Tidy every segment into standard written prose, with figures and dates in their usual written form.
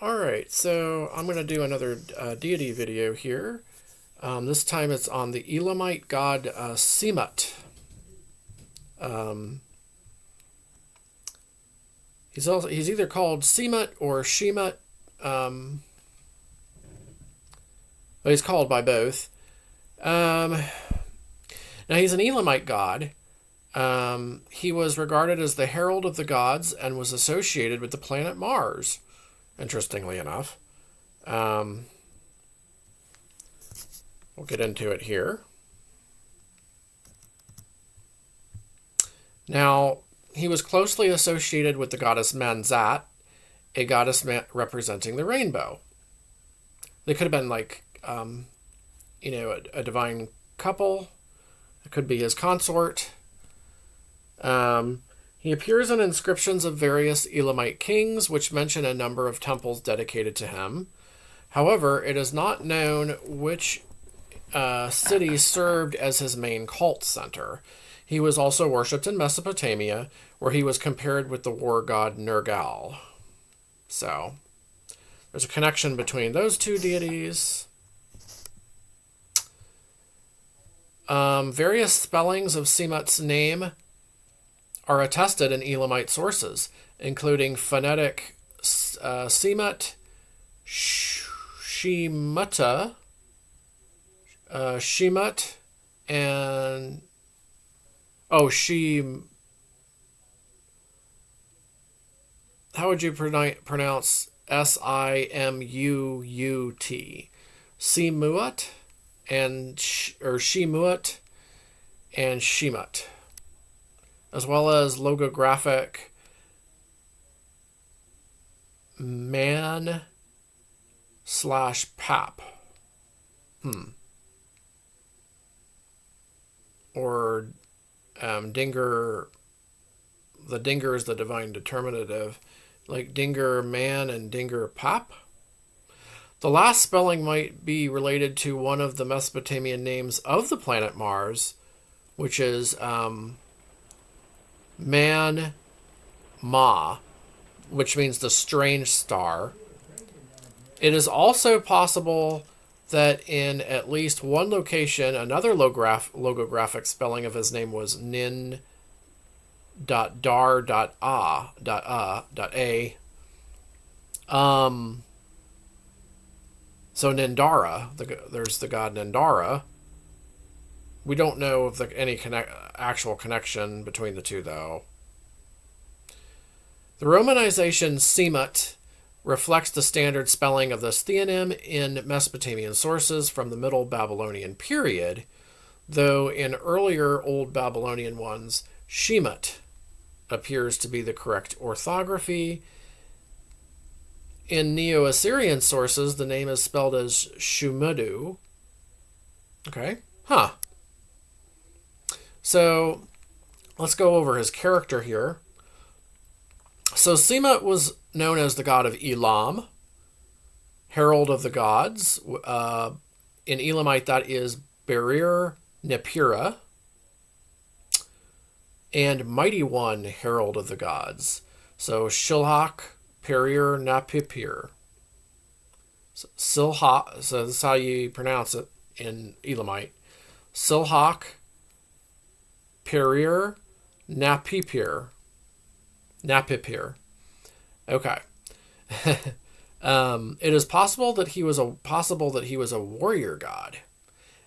Alright, so I'm going to do another deity video here. This time it's on the Elamite God Simut. He's either called Simut or Shemut, but he's called by both. Now he's an Elamite god. He was regarded as the herald of the gods and was associated with the planet Mars, interestingly enough. We'll get into it here. Now, he was closely associated with the goddess Manzat, a goddess representing the rainbow. They could have been like, a divine couple. It could be his consort. He appears in inscriptions of various Elamite kings, which mention a number of temples dedicated to him. However, it is not known which city served as his main cult center. He was also worshipped in Mesopotamia, where he was compared with the war god Nergal. So, there's a connection between those two deities. Various spellings of Simut's name are attested in Elamite sources, including phonetic Simut, Shemut, and how would you pronounce Simuut? Simuut and Shemuut and Shemut, as well as logographic man/pap. Or Dinger. The Dinger is the divine determinative, like Dinger man and Dinger pap. The last spelling might be related to one of the Mesopotamian names of the planet Mars, which is Man Ma, which means the strange star. It is also possible that in at least one location, another logographic spelling of his name was Nin.dar.a. So Nindara, there's the god Nindara. We don't know of any actual connection between the two, though. The romanization Simut reflects the standard spelling of this theonym in Mesopotamian sources from the Middle Babylonian period, though in earlier Old Babylonian ones, Shemut appears to be the correct orthography. In Neo-Assyrian sources, the name is spelled as Shumudu. Okay. So, let's go over his character here. So, Simut was known as the god of Elam, herald of the gods. In Elamite, that is Berir Nepira, and Mighty One, herald of the gods. So, Shilhak, Perir, Napipir. Silhak, so that's how you pronounce it in Elamite. Silhak, Perir, Napipir. Okay. It is possible that he was a warrior god,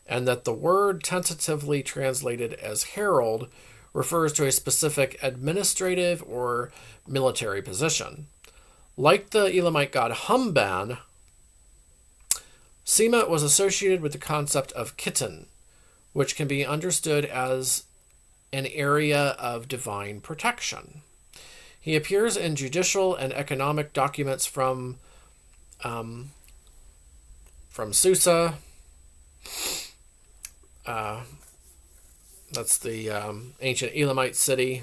and that the word tentatively translated as herald refers to a specific administrative or military position. Like the Elamite god Humban, Simut was associated with the concept of Kittin, which can be understood as an area of divine protection. He appears in judicial and economic documents from Susa. That's the ancient Elamite city.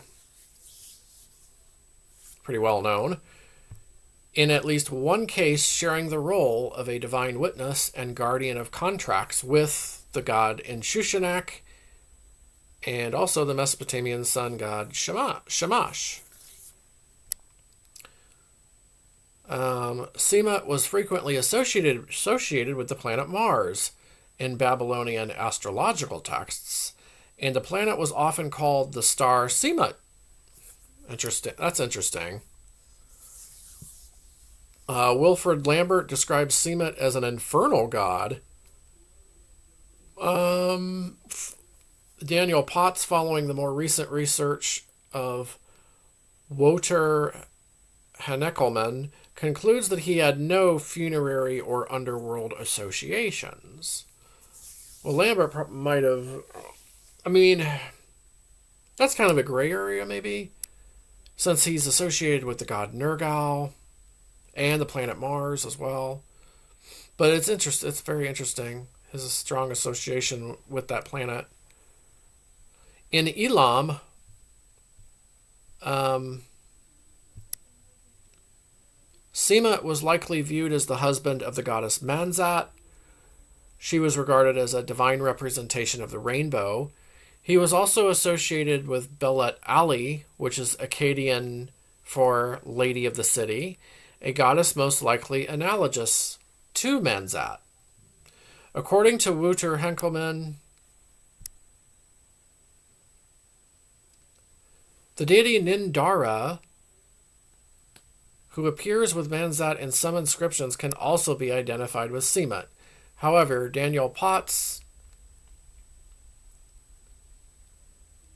Pretty well known. In at least one case, sharing the role of a divine witness and guardian of contracts with the god in Shushanak, and also the Mesopotamian sun god Shamash. Simut was frequently associated with the planet Mars in Babylonian astrological texts, and the planet was often called the star Simut. Interesting. That's interesting. Wilfred Lambert describes Simut as an infernal god. Daniel Potts, following the more recent research of Wouter Heinkelmann, concludes that he had no funerary or underworld associations. Well, Lambert might have... I mean, that's kind of a gray area, maybe, since he's associated with the god Nergal and the planet Mars as well. But it's interesting. It's very interesting. His strong association with that planet. In Elam, Simut was likely viewed as the husband of the goddess Manzat. She was regarded as a divine representation of the rainbow. He was also associated with Belet Ali, which is Akkadian for Lady of the City, a goddess most likely analogous to Manzat. According to Wouter Heinkelmann, the deity Nindara, who appears with Manzat in some inscriptions, can also be identified with Simut. However, Daniel Potts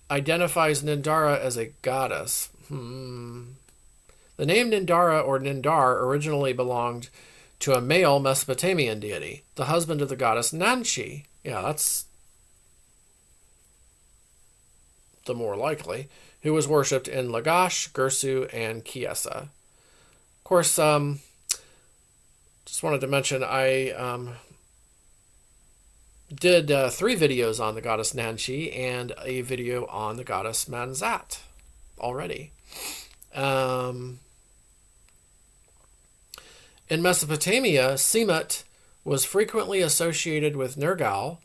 identifies Nindara as a goddess. The name Nindara or Nindar originally belonged to a male Mesopotamian deity, the husband of the goddess Nanshi. Yeah, that's the more likely, who was worshipped in Lagash, Gersu, and Kiesa. Of course, just wanted to mention I did 3 videos on the goddess Nanshi and a video on the goddess Manzat already. In Mesopotamia, Simut was frequently associated with Nergal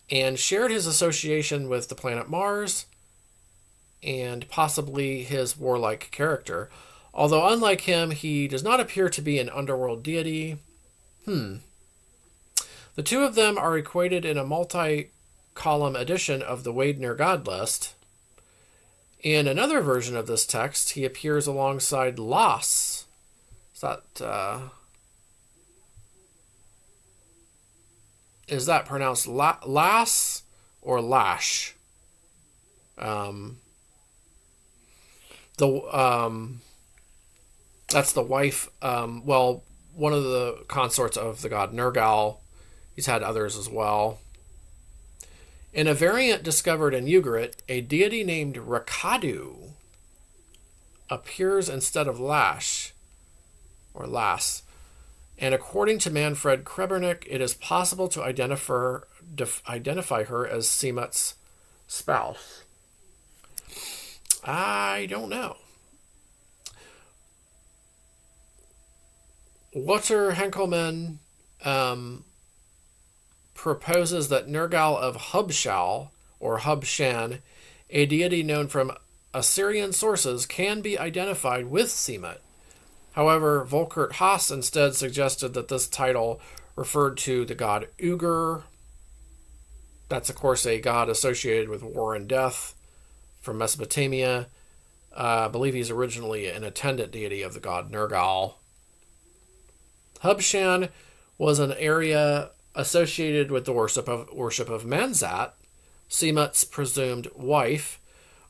and shared his association with the planet Mars and possibly his warlike character. Although unlike him, he does not appear to be an underworld deity. The two of them are equated in a multi-column edition of the Weidner God List. In another version of this text, he appears alongside Las. Is that pronounced Las or Lash? That's the wife. One of the consorts of the god Nergal. He's had others as well. In a variant discovered in Ugarit, a deity named Rakadu appears instead of Lash or Lass. And according to Manfred Krebernick, it is possible to identify her as Simut's spouse. I don't know. Wouter Heinkelmann proposes that Nergal of Hubshal, or Hubshan, a deity known from Assyrian sources, can be identified with Simut. However, Volkert Haas instead suggested that this title referred to the god Ugur. That's, of course, a god associated with war and death from Mesopotamia. I believe he's originally an attendant deity of the god Nergal. Hubshan was an area associated with the worship of Manzat, Simut's presumed wife,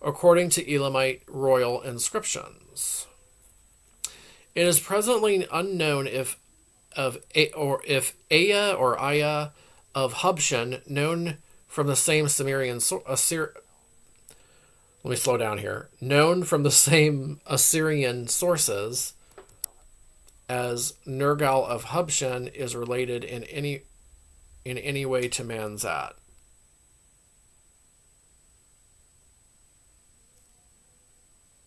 according to Elamite royal inscriptions. It is presently unknown if Aya or Aya of Hubshan, known from the same known from the same Assyrian sources as Nergal of Hubshan, is related in any way to Manzat.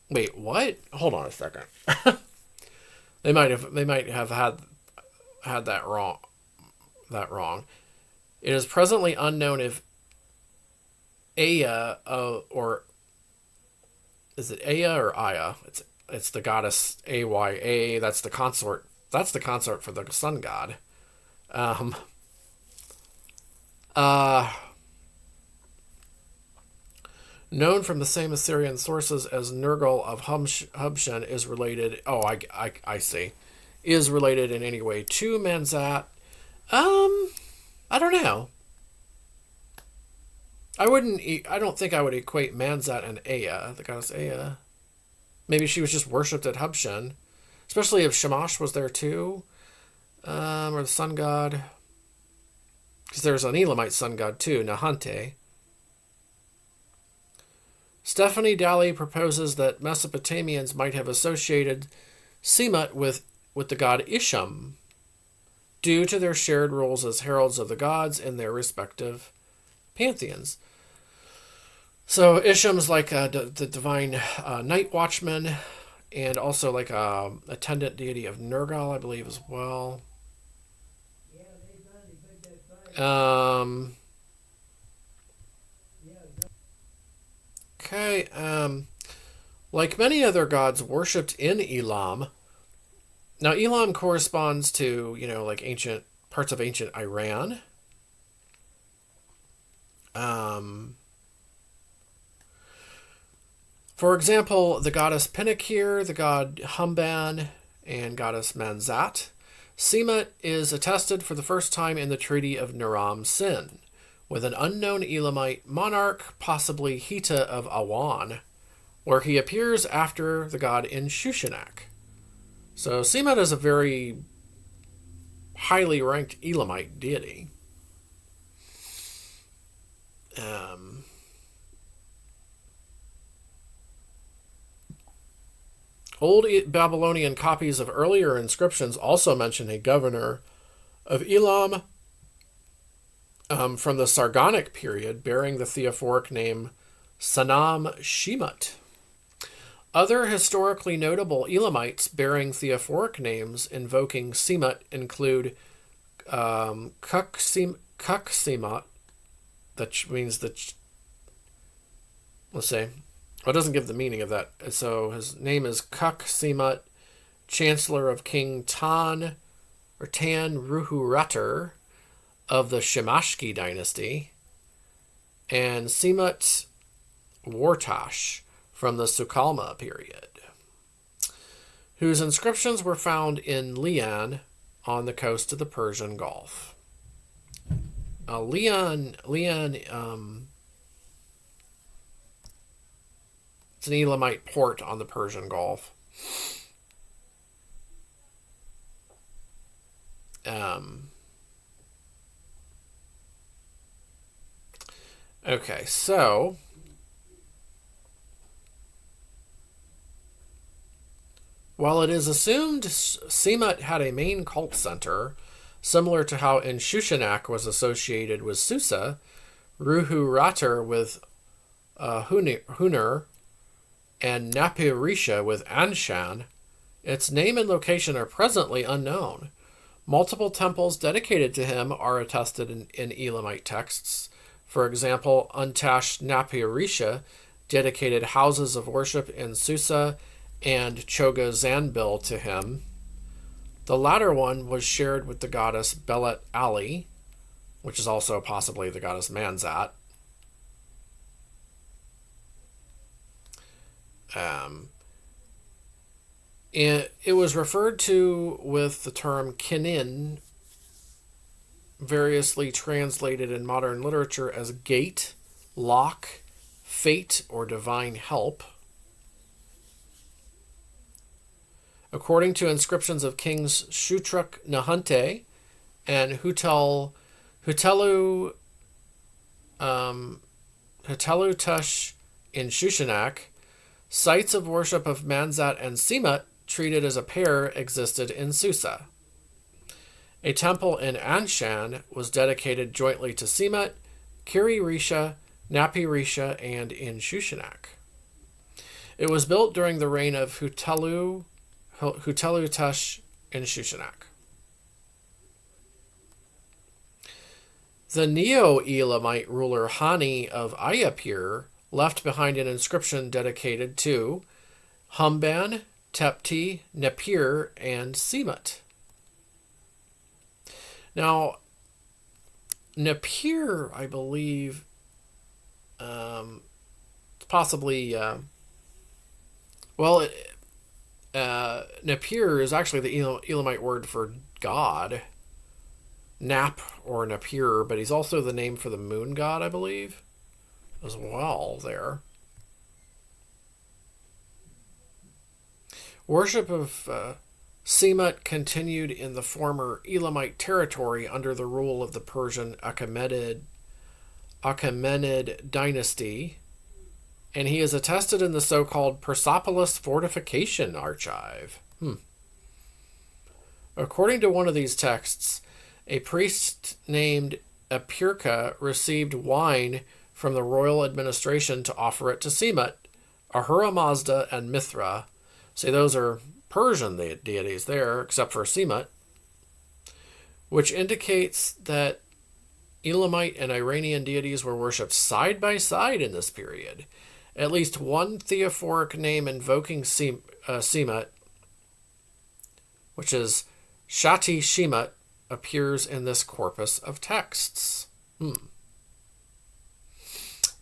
Wait, what? Hold on a second. They might have had that wrong. It is presently unknown if Aya or is it Aya or Aya? It's it's the goddess Aya. That's the consort. That's the consort for the sun god. Um, uh, Known from the same Assyrian sources as Nergal of Hubshan is related. Oh, I see. Is related in any way to Manzat. I don't know. I don't think I would equate Manzat and Aya, the goddess Aya. Maybe she was just worshipped at Hubshan, especially if Shamash was there too, or the sun god. Because there's an Elamite sun god too, Nahante. Stephanie Daly proposes that Mesopotamians might have associated Simut with the god Isham, due to their shared roles as heralds of the gods in their respective pantheons. So Isham's like the divine night watchman, and also like a attendant deity of Nergal, I believe, as well. Okay. Like many other gods worshipped in Elam. Now Elam corresponds to, like ancient parts of ancient Iran. For example, the goddess Pinakir, the god Humban, and goddess Manzat. Simut is attested for the first time in the Treaty of Naram Sin, with an unknown Elamite monarch, possibly Hita of Awan, where he appears after the god in Shushanak. So Simut is a very highly ranked Elamite deity. Old Babylonian copies of earlier inscriptions also mention a governor of Elam from the Sargonic period bearing the theophoric name Sanam Shemut. Other historically notable Elamites bearing theophoric names invoking Simut include Kuk-Simut, that means let's say, well, it doesn't give the meaning of that. So his name is Kuk-Simut, Chancellor of King Tan Ruhurater of the Shemashki dynasty, and Simut Wartash from the Sukalma period, whose inscriptions were found in Lian on the coast of the Persian Gulf. Lian, it's an Elamite port on the Persian Gulf. Okay, so while it is assumed Simut had a main cult center, similar to how in Shushanak was associated with Susa, Ruhurater with Hunur, and Napirisha with Anshan, its name and location are presently unknown. Multiple temples dedicated to him are attested in Elamite texts. For example, Untash Napirisha dedicated houses of worship in Susa and Choga Zanbil to him. The latter one was shared with the goddess Belet Ali, which is also possibly the goddess Manzat. It was referred to with the term Kinin, variously translated in modern literature as gate, lock, fate, or divine help. According to inscriptions of kings Shutruk Nahante and Hutelu Tush in Shushanak, sites of worship of Manzat and Simut treated as a pair existed in Susa. A temple in Anshan was dedicated jointly to Simut, Kiri-Risha, Napi-Risha, and in Shushanak. It was built during the reign of Hutelu Tush in Shushanak. The Neo-Elamite ruler Hani of Ayapir left behind an inscription dedicated to Humban, Tepti, Nippur, and Simut. Now, Nippur, I believe, possibly, Nippur is actually the Elamite word for God. Nap or Nippur, but he's also the name for the moon god, I believe, as well there. Worship of Simut continued in the former Elamite territory under the rule of the Persian Achaemenid dynasty, and he is attested in the so-called Persepolis fortification archive. According to one of these texts, a priest named Apirka received wine from the royal administration to offer it to Simut, Ahura Mazda, and Mithra. See, those are Persian deities there, except for Simut, which indicates that Elamite and Iranian deities were worshipped side by side in this period. At least one theophoric name invoking Simut, which is Shati Shemut, appears in this corpus of texts. The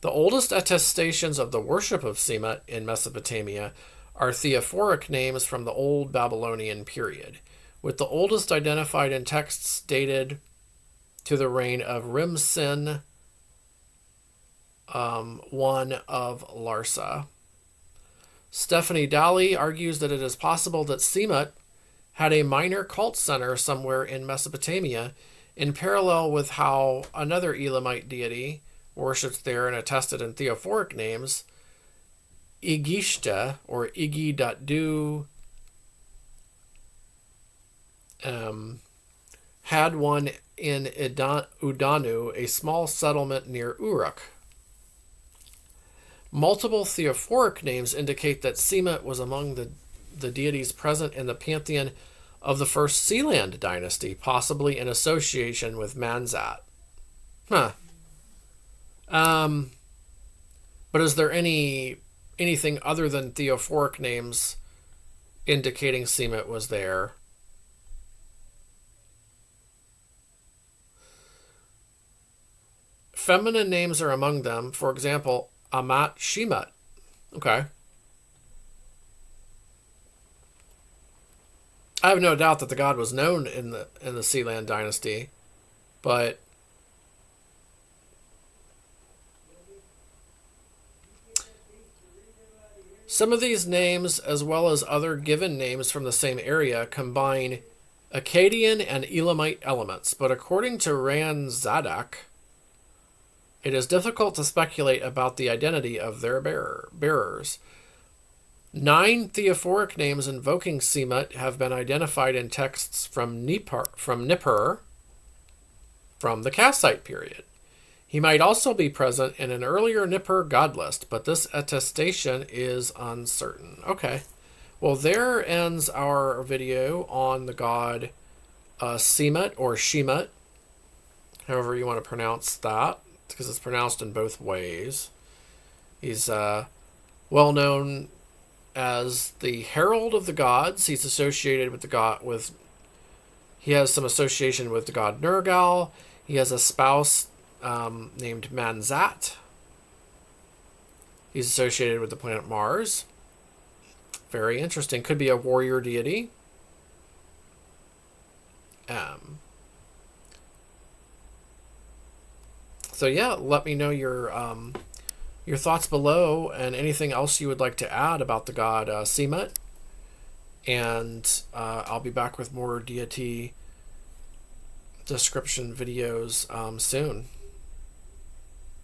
oldest attestations of the worship of Simut in Mesopotamia are theophoric names from the Old Babylonian period, with the oldest identified in texts dated to the reign of Rimsin I of Larsa. Stephanie Daly argues that it is possible that Simut had a minor cult center somewhere in Mesopotamia, in parallel with how another Elamite deity worshipped there and attested in theophoric names, Igishta, or Igi.du, had one in Udanu, a small settlement near Uruk. Multiple theophoric names indicate that Simut was among the deities present in the pantheon of the first Sealand dynasty, possibly in association with Manzat. But is there anything other than theophoric names indicating Simut was there? Feminine names are among them. For example, Amat Shemut. Okay. I have no doubt that the god was known in the Sealand dynasty, but some of these names, as well as other given names from the same area, combine Akkadian and Elamite elements, but according to Ran Zadok, it is difficult to speculate about the identity of their bearers. 9 theophoric names invoking Simut have been identified in texts from Nippur, from the Kassite period. He might also be present in an earlier Nippur god list, but this attestation is uncertain. Okay. Well, there ends our video on the god Simut, or Shemut, however you want to pronounce that, because it's pronounced in both ways. He's well known as the herald of the gods. He's associated with he has some association with the god Nergal. He has a spouse named Manzat. He's associated with the planet Mars. Very interesting. Could be a warrior deity. So yeah, let me know your thoughts below, and anything else you would like to add about the god Simut. And I'll be back with more deity description videos soon.